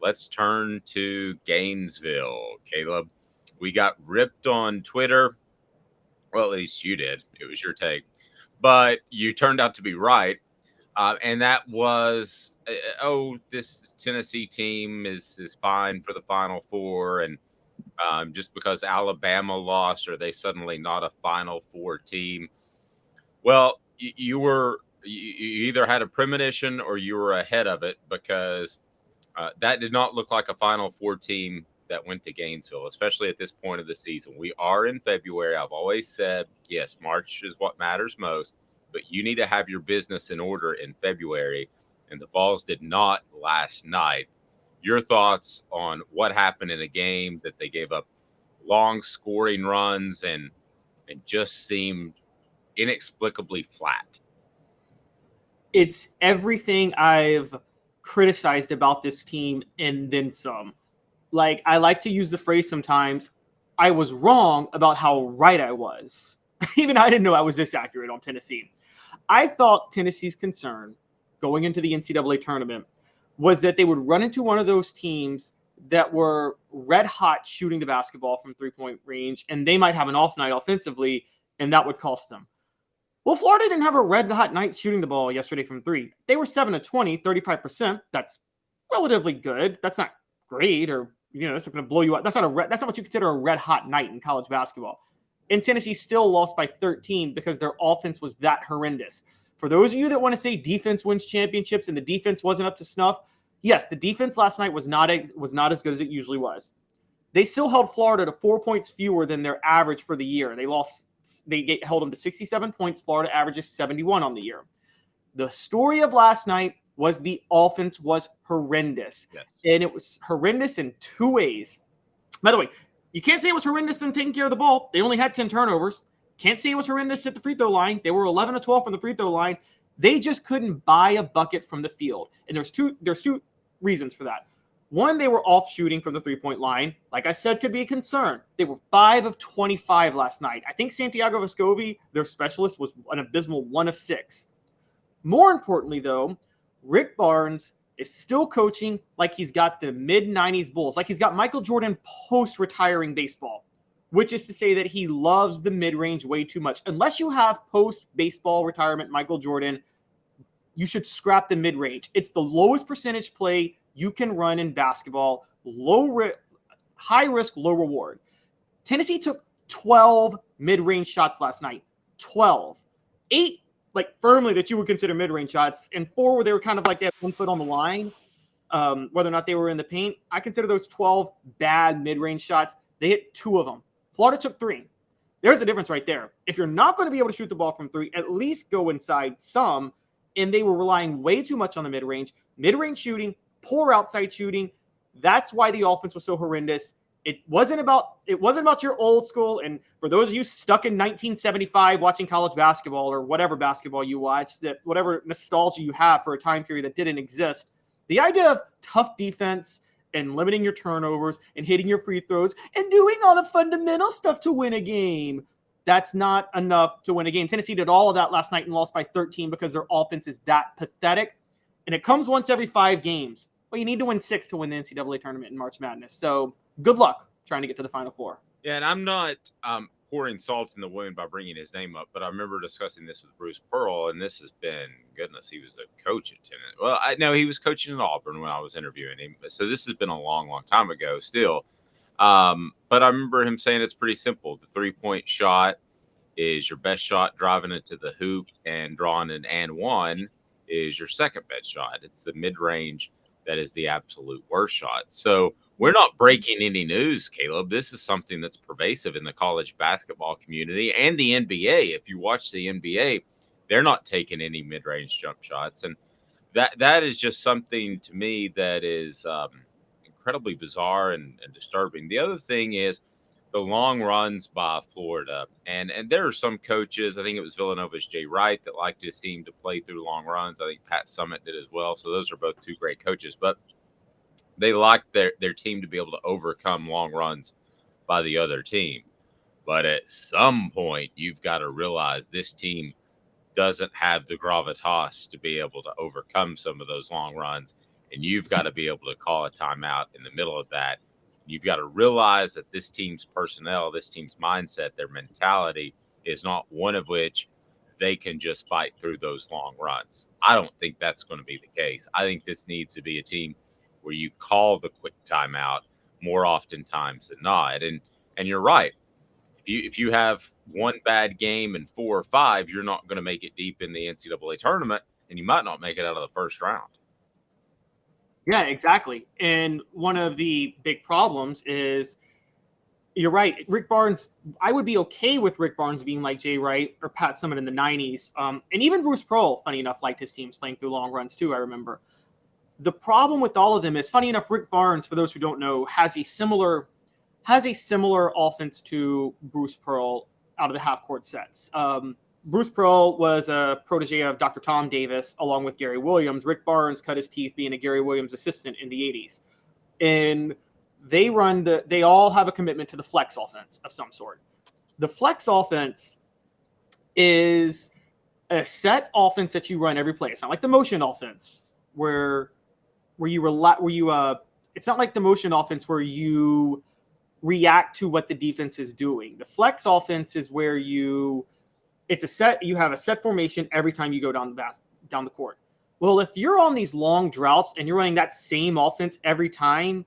let's turn to Gainesville. Caleb, we got ripped on Twitter. Well, at least you did. It was your take. But you turned out to be right. And that was, this Tennessee team is fine for the Final Four. And just because Alabama lost, are they suddenly not a Final Four team? Well, you either had a premonition or you were ahead of it, because that did not look like a Final Four team that went to Gainesville, especially at this point of the season. We are in February. I've always said, yes, March is what matters most, but you need to have your business in order in February. And the Vols did not last night. Your thoughts on what happened in a game that they gave up long scoring runs and just seemed inexplicably flat? It's everything I've criticized about this team and then some. Like, I like to use the phrase sometimes, I was wrong about how right I was. Even I didn't know I was this accurate on Tennessee. I thought Tennessee's concern going into the NCAA tournament was that they would run into one of those teams that were red hot shooting the basketball from 3-point range, and they might have an off night offensively, and that would cost them. Well, Florida didn't have a red hot night shooting the ball yesterday from three. They were 7 of 20, 35%. That's relatively good. That's not great, or that's not going to blow you up. That's not what you consider a red hot night in college basketball. And Tennessee still lost by 13 because their offense was that horrendous. For those of you that want to say defense wins championships and the defense wasn't up to snuff, yes, the defense last night was not as good as it usually was. They still held Florida to 4 points fewer than their average for the year. They held them to 67 points. Florida averages 71 on the year. The story of last night was the offense was horrendous. Yes. And it was horrendous in two ways. By the way, you can't say it was horrendous in taking care of the ball. They only had 10 turnovers. Can't say it was horrendous at the free throw line. They were 11 of 12 from the free throw line. They just couldn't buy a bucket from the field. And there's two reasons for that. One, they were off shooting from the 3-point line. Like I said, could be a concern. They were 5 of 25 last night. I think Santiago Vescovi, their specialist, was an abysmal 1 of 6. More importantly, though, Rick Barnes is still coaching like he's got the mid-90s Bulls, like he's got Michael Jordan post-retiring baseball, which is to say that he loves the mid-range way too much. Unless you have post-baseball retirement Michael Jordan, you should scrap the mid-range. It's the lowest percentage play you can run in basketball. High risk, low reward. Tennessee took 12 mid-range shots last night. 12. 8 firmly that you would consider mid-range shots, and 4 where they were kind of like they had 1 foot on the line, whether or not they were in the paint. I consider those 12 bad mid-range shots. They hit 2 of them. Florida took 3. There's the difference right there. If you're not going to be able to shoot the ball from 3, at least go inside some, and they were relying way too much on the mid-range. Mid-range shooting, poor outside shooting. That's why the offense was so horrendous. It wasn't about your old school. And for those of you stuck in 1975 watching college basketball or whatever basketball you watch, that whatever nostalgia you have for a time period that didn't exist, the idea of tough defense and limiting your turnovers and hitting your free throws and doing all the fundamental stuff to win a game, that's not enough to win a game. Tennessee did all of that last night and lost by 13 because their offense is that pathetic. And it comes once every 5 games. Well, you need to win 6 to win the NCAA tournament in March Madness. So good luck trying to get to the Final Four. Yeah, and I'm not pouring salt in the wound by bringing his name up, but I remember discussing this with Bruce Pearl, and this has been, goodness, he was the coach at Tennessee. Well, I know he was coaching in Auburn when I was interviewing him, so this has been a long, long time ago still. But I remember him saying it's pretty simple. The 3-point shot is your best shot driving it to the hoop, and drawing an and one is your second best shot. It's the mid-range that is the absolute worst shot. So we're not breaking any news, Caleb. This is something that's pervasive in the college basketball community and the NBA. If you watch the NBA, they're not taking any mid-range jump shots. And that is just something to me that is incredibly bizarre and disturbing. The other thing is the long runs by Florida. And there are some coaches, I think it was Villanova's Jay Wright, that liked his team to play through long runs. I think Pat Summitt did as well. So those are both 2 great coaches. But they like their team to be able to overcome long runs by the other team. But at some point, you've got to realize this team doesn't have the gravitas to be able to overcome some of those long runs. and you've got to be able to call a timeout in the middle of that. You've got to realize that this team's personnel, this team's mindset, their mentality is not one of which they can just fight through those long runs. I don't think that's going to be the case. I think this needs to be a team where you call the quick timeout more oftentimes than not. And you're right. If you have one bad game and 4 or 5, you're not going to make it deep in the NCAA tournament, and you might not make it out of the first round. Yeah, exactly. And one of the big problems is, you're right, Rick Barnes. I would be okay with Rick Barnes being like Jay Wright or Pat Summitt in the 90s. And even Bruce Pearl, funny enough, liked his teams playing through long runs too, I remember. The problem with all of them is, funny enough, Rick Barnes, for those who don't know, has a similar offense to Bruce Pearl out of the half-court sets. Bruce Pearl was a protege of Dr. Tom Davis, along with Gary Williams. Rick Barnes cut his teeth being a Gary Williams assistant in the 80s. And they all have a commitment to the flex offense of some sort. The flex offense is a set offense that you run every play. It's not like the motion offense where it's not like the motion offense where you react to what the defense is doing. The flex offense is where you have a set formation every time you go down the court. Well, if you're on these long droughts and you're running that same offense every time,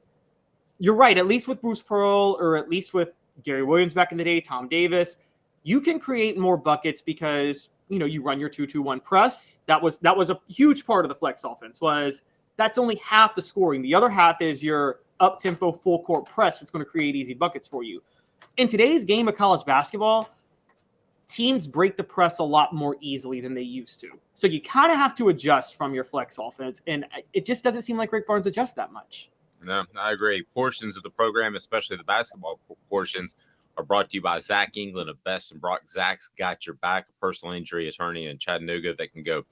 you're right, at least with Bruce Pearl or at least with Gary Williams back in the day, Tom Davis, you can create more buckets because, you run your 2-2-1 press. That was a huge part of the flex offense. That's only half the scoring. The other half is your up-tempo full court press that's going to create easy buckets for you. In today's game of college basketball, teams break the press a lot more easily than they used to. So you kind of have to adjust from your flex offense, and it just doesn't seem like Rick Barnes adjusts that much. No, I agree. Portions of the program, especially the basketball portions, are brought to you by Zach England of Best and Brock. Zach's got your back, a personal injury attorney in Chattanooga that can go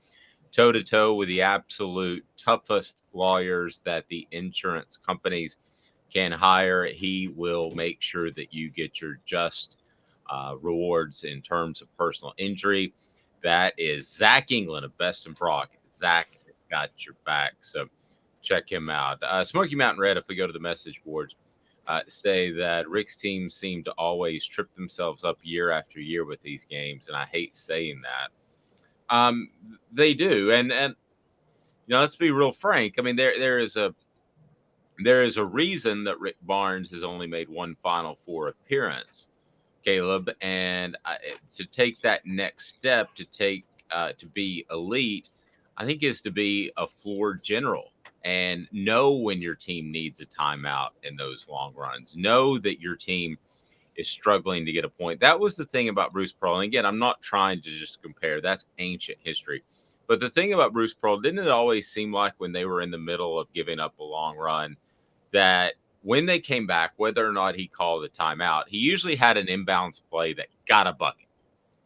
toe-to-toe with the absolute toughest lawyers that the insurance companies can hire. He will make sure that you get your just rewards in terms of personal injury. That is Zach England of Best and Brock. Zach has got your back, so check him out. Smoky Mountain Red, if we go to the message boards, say that Rick's team seem to always trip themselves up year after year with these games, and I hate saying that. They do, and let's be real frank. I mean, there is a reason that Rick Barnes has only made one Final Four appearance, Caleb, and to take that next step to be elite, I think is to be a floor general and know when your team needs a timeout in those long runs. Know that your team is struggling to get a point. That was the thing about Bruce Pearl. And again, I'm not trying to just compare. That's ancient history. But the thing about Bruce Pearl, didn't it always seem like when they were in the middle of giving up a long run, that when they came back, whether or not he called a timeout, he usually had an inbounds play that got a bucket.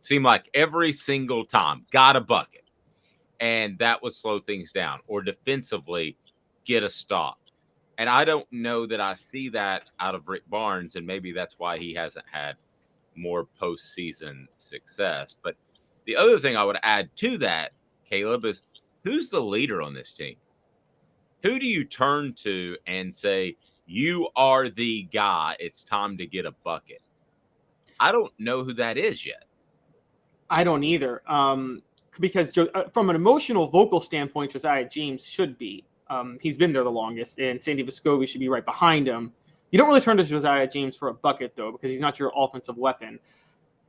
Seemed like every single time got a bucket. And that would slow things down, or defensively get a stop. And I don't know that I see that out of Rick Barnes, and maybe that's why he hasn't had more postseason success. But the other thing I would add to that, Caleb, is who's the leader on this team? Who do you turn to and say, you are the guy, it's time to get a bucket? I don't know who that is yet. I don't either. Because from an emotional vocal standpoint, Josiah James should be. He's been there the longest, and Sandy Vescovi should be right behind him. You don't really turn to Josiah James for a bucket, though, because he's not your offensive weapon.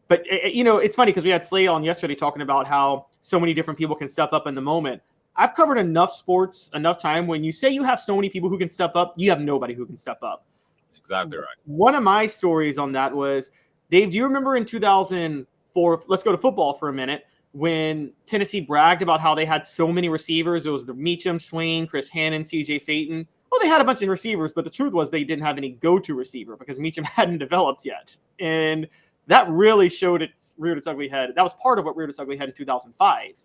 But, it's funny because we had Slay on yesterday talking about how so many different people can step up in the moment. I've covered enough sports, enough time. When you say you have so many people who can step up, you have nobody who can step up. That's exactly right. One of my stories on that was, Dave, do you remember in 2004, let's go to football for a minute, when Tennessee bragged about how they had so many receivers? It was the Meacham, Swain, Chris Hannon, CJ Phaeton. Well, they had a bunch of receivers, but the truth was they didn't have any go-to receiver because Meacham hadn't developed yet. And that really reared its ugly head. That was part of what reared its ugly head in 2005,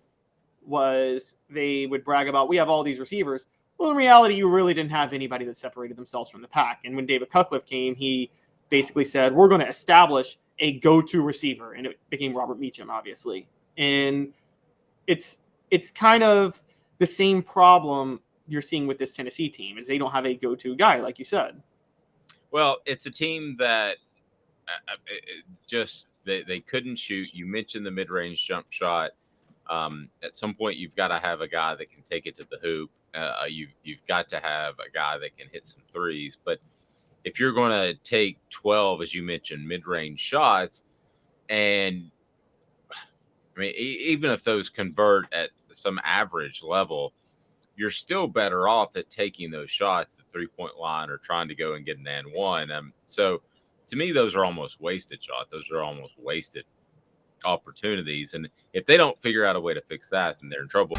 was they would brag about, we have all these receivers. Well, in reality, you really didn't have anybody that separated themselves from the pack. And when David Cutcliffe came, he basically said, we're going to establish a go-to receiver. And it became Robert Meacham, obviously. And it's kind of the same problem you're seeing with this Tennessee team is they don't have a go-to guy, like you said. Well, it's a team that they couldn't shoot. You mentioned the mid-range jump shot. At some point, you've got to have a guy that can take it to the hoop. You've got to have a guy that can hit some threes. But if you're going to take 12, as you mentioned, mid-range shots, and I mean, even if those convert at some average level, you're still better off at taking those shots at the 3-point line or trying to go and get an and one. So to me, those are almost wasted shots. Those are almost wasted opportunities. And if they don't figure out a way to fix that, then they're in trouble.